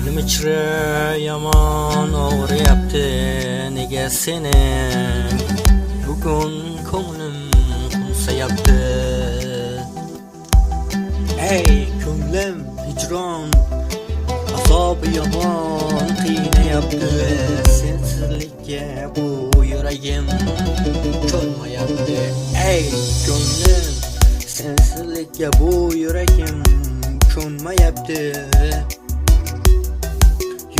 Ko'nglim ichra yomon og'riyapti, nega sening bugun ko'nglim qumsayapti. Ey ko'nglim hijron azobi yomon qiynayapti, sensizlikka bu yuragim cho'lmayapti. Ey ko'nglim sensizlikka bu yuragim cho'nmayapti.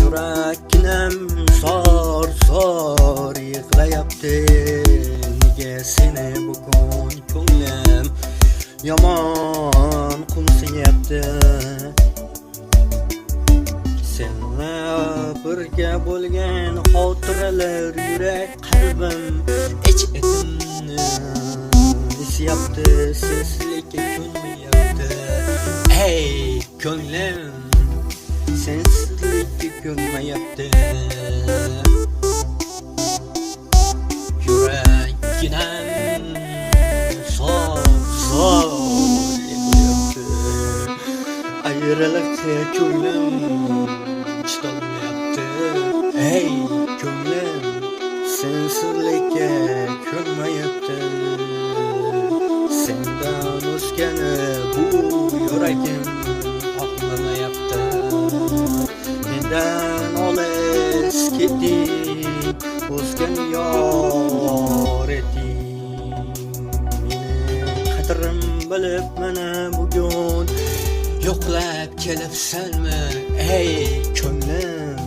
Yuraginam zor yig'layapti, nega seni bugun ko'nglim yomon qumsayapti. Senla birga bo'lgan xotiralar yurak qalbim ich-etimni esyapti, sensizlikka ko'nmayapti. Ey ko'nglim sensizlikka ko'nmayapti. Yuraginam zor yig'layapti, ayriliqqa ko'nglim chidolmayapti. Ey ko'nglim sensizlikka ko'nmayapti. Sendan o'zgani bu yuragim xohlamayapti. Mendan olis ketding, o'zgani yor etding. Meni qadrim bilib mana bugun yo'qlab kelibsanmi? Ey ko'nglim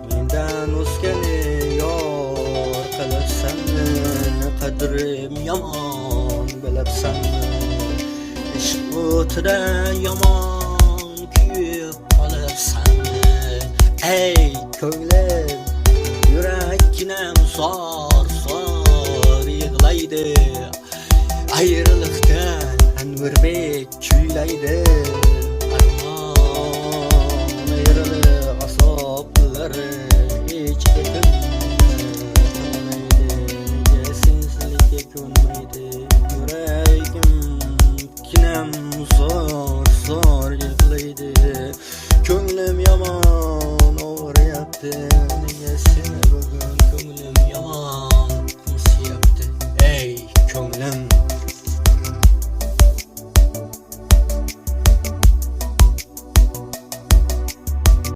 mendan o'zgani yor qilibsanmi? Qadrim yomon bilibsanmi? Ishq o'tida yomon kuyib qolibsanmi? Ey ko'nglim yuraginam zor yig'laydi, ayriliqdan Anvarbek kuylaydi. Armon ayriliq asoblari hech